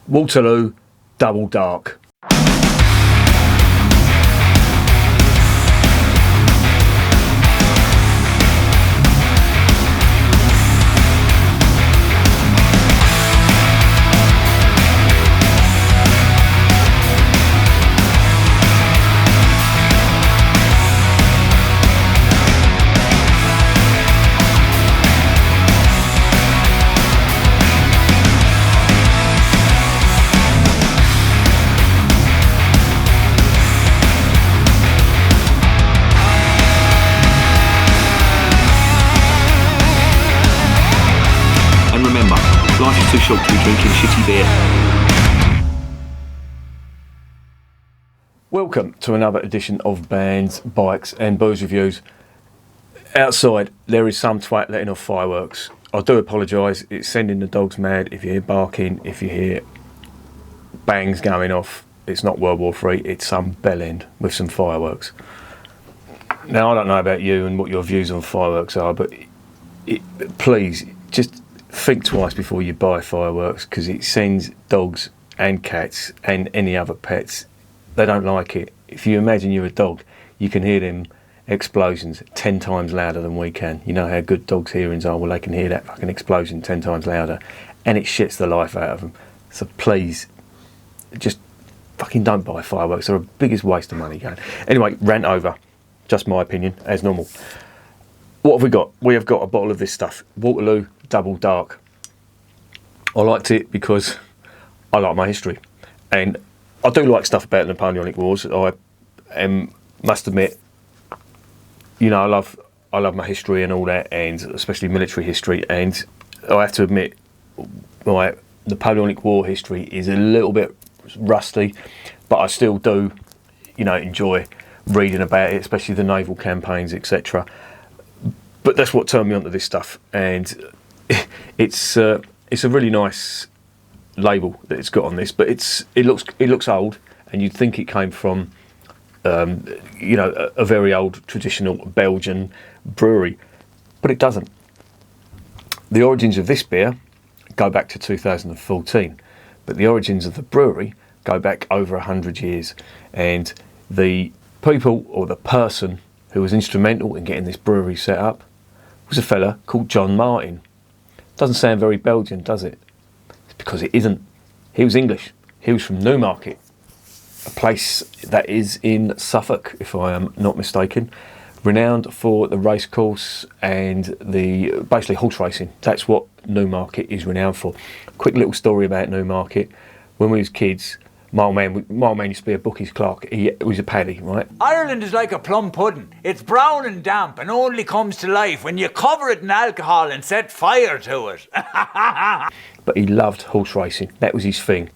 Waterloo, double dark. Life is too short to be drinking shitty beer. Welcome to another edition of Bands, Bikes and Booze Reviews. Outside there is some twat letting off fireworks. I do apologise, it's sending the dogs mad if you hear barking, if you hear bangs going off. It's not World War III, it's some bell end with some fireworks. Now I don't know about you and what your views on fireworks are, but please just think twice before you buy fireworks, because it sends dogs and cats and any other pets. They don't like it. If you imagine you're a dog, you can hear them explosions 10 times louder than we can. You know how good dogs' hearings are? Well, they can hear that fucking explosion 10 times louder, and it shits the life out of them. So please, just fucking don't buy fireworks. They're the biggest waste of money going. Anyway, rant over. Just my opinion, as normal. What have we got? We have got a bottle of this stuff. Waterloo Double Dark. I liked it because I like my history, and I do like stuff about the Napoleonic Wars. I must admit, you know, I love my history and all that, and especially military history. And I have to admit, my Napoleonic War history is a little bit rusty, but I still do, you know, enjoy reading about it, especially the naval campaigns, etc. But that's what turned me onto this stuff, and it's a really nice label that it's got on this. But it looks old, and you'd think it came from you know, a very old traditional Belgian brewery, but it doesn't. The origins of this beer go back to 2014, but the origins of the brewery go back over 100 years, and the people or the person who was instrumental in getting this brewery set up was a fella called John Martin. Doesn't sound very Belgian, does it? It's because it isn't. He was English. He was from Newmarket, a place that is in Suffolk, if I am not mistaken, renowned for the racecourse and the basically horse racing. That's what Newmarket is renowned for. Quick little story about Newmarket. When we was kids, my old man used to be a bookies clerk. He was a paddy, right? Ireland is like a plum pudding. It's brown and damp and only comes to life when you cover it in alcohol and set fire to it. But he loved horse racing. That was his thing.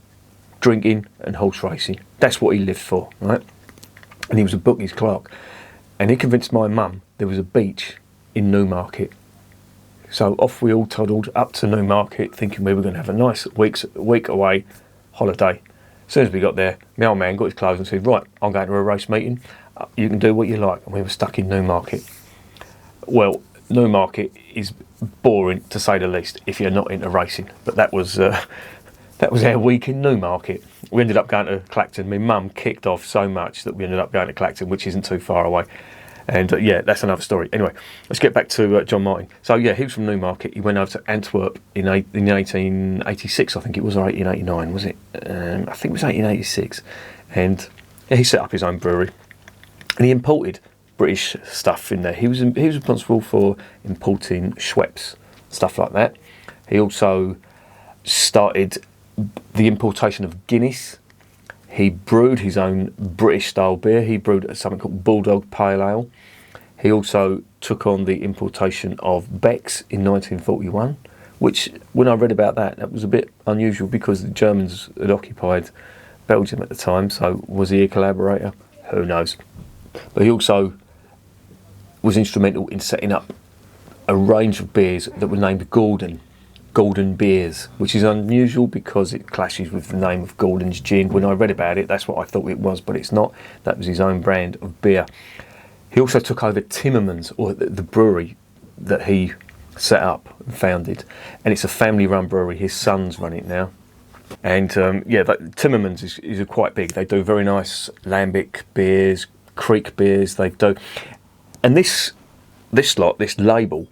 Drinking and horse racing. That's what he lived for, right? And he was a bookies clerk. And he convinced my mum there was a beach in Newmarket. So off we all toddled up to Newmarket, thinking we were going to have a nice week away holiday. As soon as we got there, my old man got his clothes and said, right, I'm going to a race meeting. You can do what you like. And we were stuck in Newmarket. Well, Newmarket is boring, to say the least, if you're not into racing. But that was our week in Newmarket. We ended up going to Clacton. My mum kicked off so much that we ended up going to Clacton, which isn't too far away. And yeah, that's another story. Anyway, let's get back to John Martin. So yeah, he was from Newmarket. He went over to Antwerp in 1886, I think it was, or 1889, was it? I think it was 1886. And yeah, he set up his own brewery. And he imported British stuff in there. He was responsible for importing Schweppes, stuff like that. He also started the importation of Guinness. He brewed his own British-style beer. He brewed something called Bulldog Pale Ale. He also took on the importation of Beck's in 1941, which, when I read about that, that was a bit unusual because the Germans had occupied Belgium at the time, so was he a collaborator? Who knows? But he also was instrumental in setting up a range of beers that were named Gordon beers, which is unusual because it clashes with the name of Gordon's Gin. When I read about it, that's what I thought it was, but it's not. That was his own brand of beer. He also took over Timmermans, or the brewery that he set up and founded, and it's a family-run brewery. His sons run it now. And yeah, Timmermans is quite big. They do very nice lambic beers, creek beers. They do, and this lot, this label,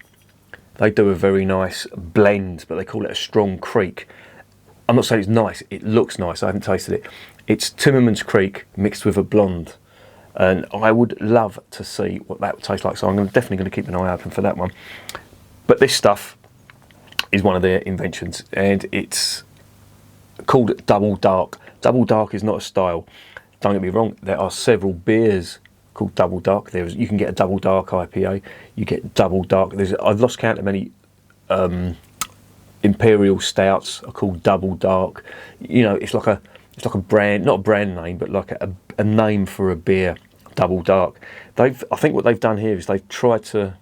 they do a very nice blend, but they call it a strong creek. I'm not saying it's nice. It looks nice. I haven't tasted it. It's Timmermans Creek mixed with a blonde, and I would love to see what that would taste like. So I'm definitely going to keep an eye open for that one. But this stuff is one of their inventions, and it's called Double Dark. Double Dark is not a style. Don't get me wrong. There are several beers called Double Dark. You can get a Double Dark IPA. You get Double Dark. I've lost count of many imperial stouts are called Double Dark. You know, it's like a brand, not a brand name, but like a name for a beer. Double Dark. I think what they've done here is they've tried to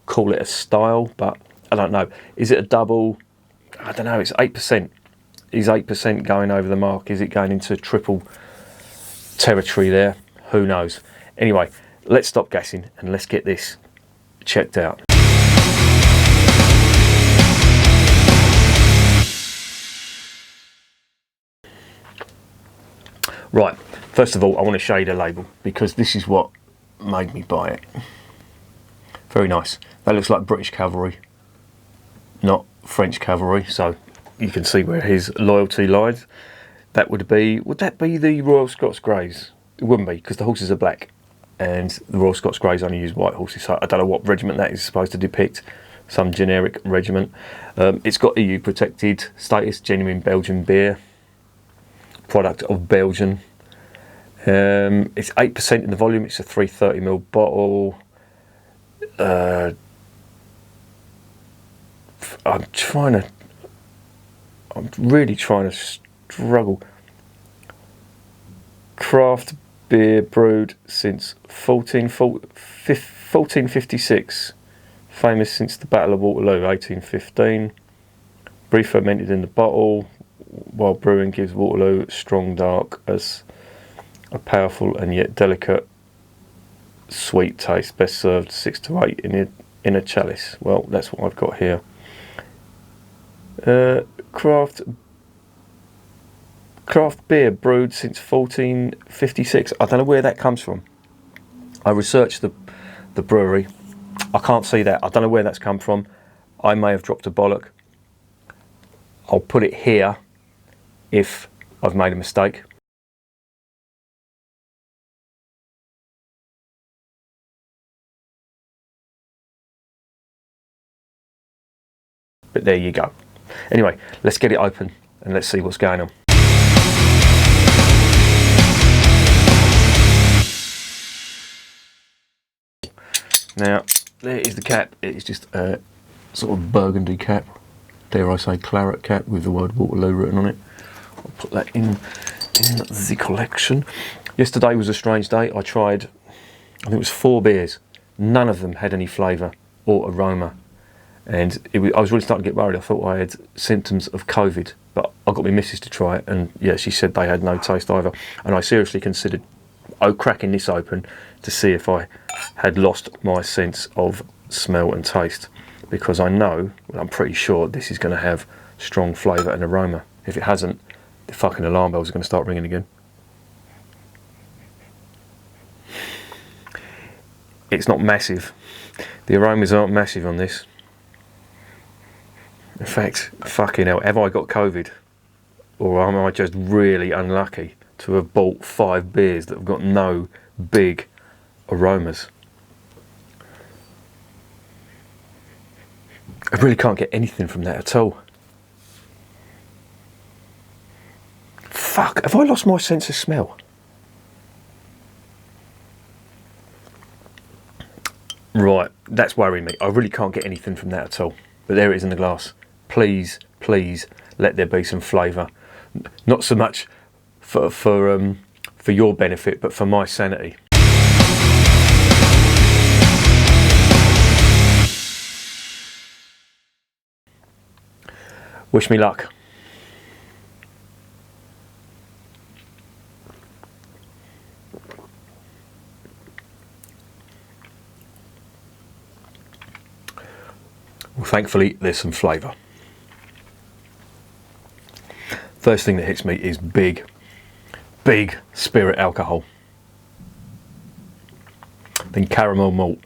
call it a style, but I don't know. Is it a double? I don't know. It's 8%. Is 8% going over the mark? Is it going into triple territory there? Who knows? Anyway, let's stop gassing and let's get this checked out. Right, first of all, I want to show you the label because this is what made me buy it. Very nice. That looks like British cavalry, not French cavalry, so you can see where his loyalty lies. Would that be the Royal Scots Greys? It wouldn't be, because the horses are black and the Royal Scots Greys only use white horses, so I don't know what regiment that is supposed to depict. Some generic regiment. It's got EU protected status, genuine Belgian beer, product of Belgium. It's 8% in the volume. It's a 330ml bottle. I'm really trying to struggle. Craft beer brewed since 1456. Famous since the Battle of Waterloo, 1815. Brief fermented in the bottle, while brewing gives Waterloo strong dark as a powerful and yet delicate sweet taste. Best served 6 to 8 in a chalice. Well, that's what I've got here. Craft beer brewed since 1456. I don't know where that comes from. I researched the brewery. I can't see that. I don't know where that's come from. I may have dropped a bollock. I'll put it here if I've made a mistake. But there you go. Anyway, let's get it open and let's see what's going on. Now, there is the cap. It is just a sort of burgundy cap. Dare I say claret cap with the word Waterloo written on it. I'll put that in the collection. Yesterday was a strange day. I tried, I think it was 4 beers. None of them had any flavour or aroma. And I was really starting to get worried. I thought I had symptoms of COVID. But I got my missus to try it. And yeah, she said they had no taste either. And I seriously considered cracking this open to see if I had lost my sense of smell and taste, because I know, I'm pretty sure this is going to have strong flavour and aroma. If it hasn't, the fucking alarm bells are going to start ringing again. It's not massive. The aromas aren't massive on this. In fact, fucking hell, have I got COVID? Or am I just really unlucky to have bought 5 beers that have got no big aromas? I really can't get anything from that at all. Fuck, have I lost my sense of smell? Right, that's worrying me. I really can't get anything from that at all. But there it is in the glass. Please, please, let there be some flavour. Not so much for your benefit, but for my sanity. Wish me luck. Well, thankfully, there's some flavour. First thing that hits me is big spirit alcohol. Then caramel malt.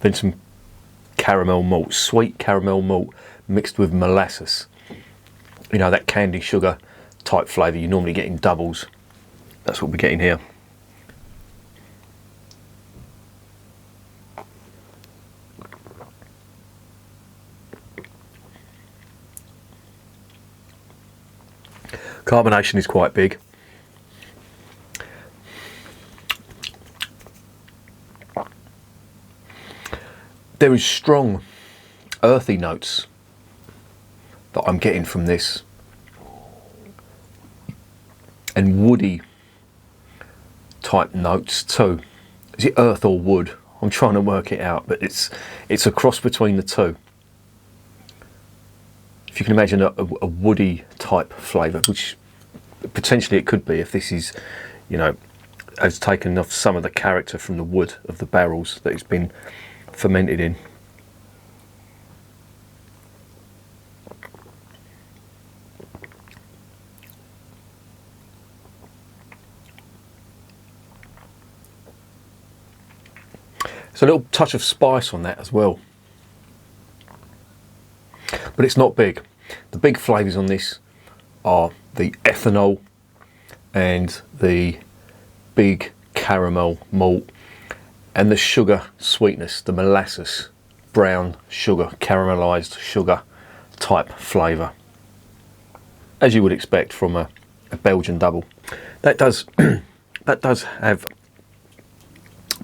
Then some caramel malt, sweet caramel malt mixed with molasses. You know, that candy sugar type flavour you normally get in doubles. That's what we're getting here. Carbonation is quite big. There is strong earthy notes that I'm getting from this, and woody type notes too. Is it earth or wood? I'm trying to work it out, but it's a cross between the two. If you can imagine a woody type flavour, which potentially it could be if this is, you know, has taken off some of the character from the wood of the barrels that it's been fermented in. There's a little touch of spice on that as well, but it's not big. The big flavours on this are the ethanol and the big caramel malt and the sugar sweetness, the molasses, brown sugar, caramelised sugar type flavour, as you would expect from a Belgian double. That does that does have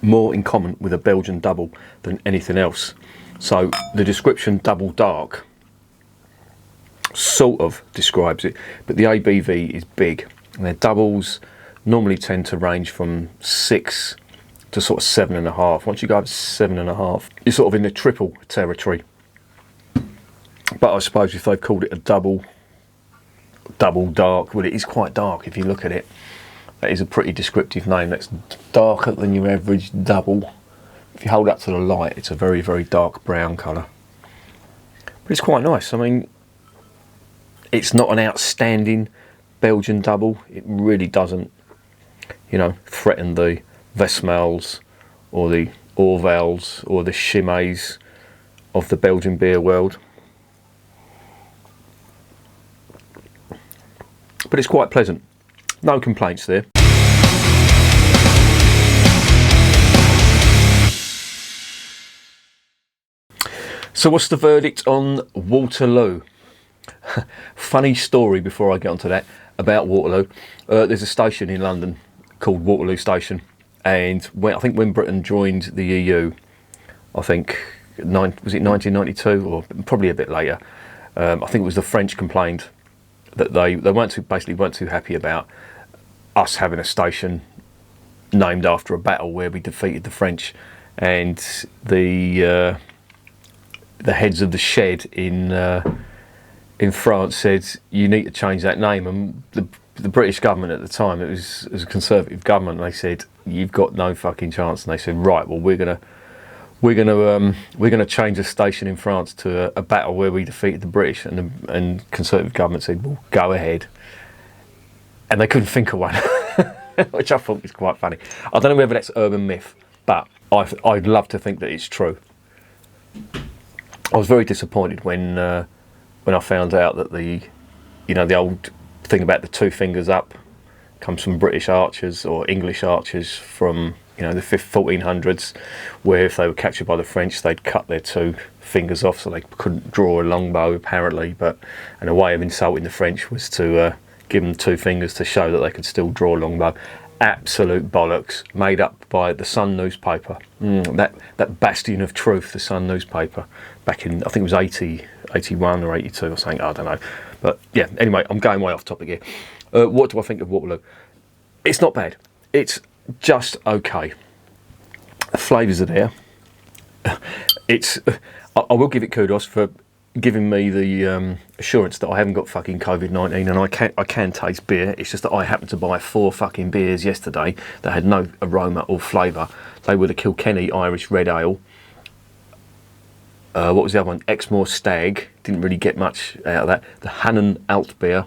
more in common with a Belgian double than anything else. So the description double dark sort of describes it, but the ABV is big, and their doubles normally tend to range from 6 to sort of 7.5. Once you go up to 7.5, you're sort of in the triple territory. But I suppose if they've called it a double dark, well, it is quite dark if you look at it. That is a pretty descriptive name. That's darker than your average double. If you hold up to the light, it's a very, very dark brown colour. But it's quite nice. I mean, it's not an outstanding Belgian double. It really doesn't, you know, threaten the Vesmals or the Orvals or the Chimets of the Belgian beer world. But it's quite pleasant. No complaints there. So what's the verdict on Waterloo? Funny story before I get onto that about Waterloo. There's a station in London called Waterloo Station, and I think when Britain joined the EU, I think was it 1992 or probably a bit later, I think it was the French complained that they weren't too happy about us having a station named after a battle where we defeated the French, and the heads of the shed in France said you need to change that name, and the British government at the time, it was a Conservative government, and they said you've got no fucking chance, and they said right, well we're gonna change the station in France to a battle where we defeated the British, and Conservative government said well go ahead, and they couldn't think of one, which I thought was quite funny. I don't know whether that's urban myth, but I'd love to think that it's true. I was very disappointed when I found out that the old thing about the two fingers up comes from British archers or English archers from the 1400s, where if they were captured by the French, they'd cut their two fingers off so they couldn't draw a longbow apparently. And a way of insulting the French was to give them two fingers to show that they could still draw a longbow. Absolute bollocks, made up by the Sun newspaper. That bastion of truth, the Sun newspaper, back in I think it was 81 or 82 or something, I don't know. But yeah, anyway, I'm going way off topic here. What do I think of Waterloo? It's not bad. It's just okay. The flavours are there. I will give it kudos for giving me the assurance that I haven't got fucking COVID-19 and I can taste beer. It's just that I happened to buy 4 fucking beers yesterday that had no aroma or flavour. They were the Kilkenny Irish Red Ale. What was the other one? Exmoor Stag. Didn't really get much out of that. The Hannon Alt Beer.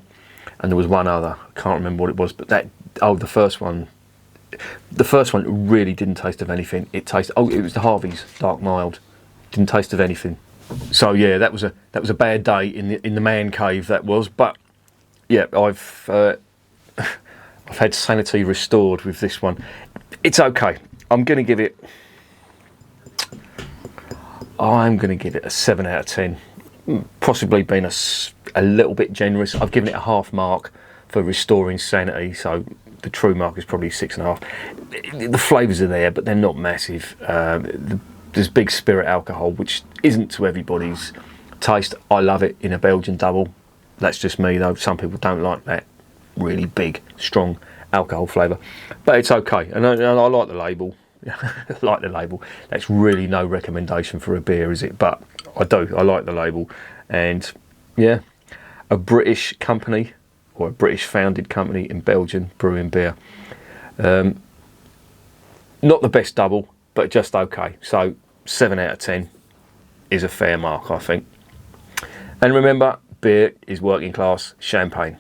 and there was one other. I can't remember what it was, but the first one really didn't taste of anything. It was the Harvey's Dark Mild. Didn't taste of anything. So yeah, that was a bad day in the man cave. That was, but yeah, I've had sanity restored with this one. It's okay. I'm going to give it a 7 out of 10. Possibly been a little bit generous. I've given it a half mark for restoring sanity, so the true mark is probably 6.5. The flavours are there, but they're not massive. There's big spirit alcohol, which isn't to everybody's taste. I love it in a Belgian double. That's just me, though. Some people don't like that really big, strong alcohol flavour, but it's okay. And I like the label. I like the label. That's really no recommendation for a beer, is it? But I like the label. And yeah, a British company, or a British founded company in Belgium, brewing beer. Not the best double, but just okay. So 7 out of 10 is a fair mark, I think. And remember, beer is working class champagne.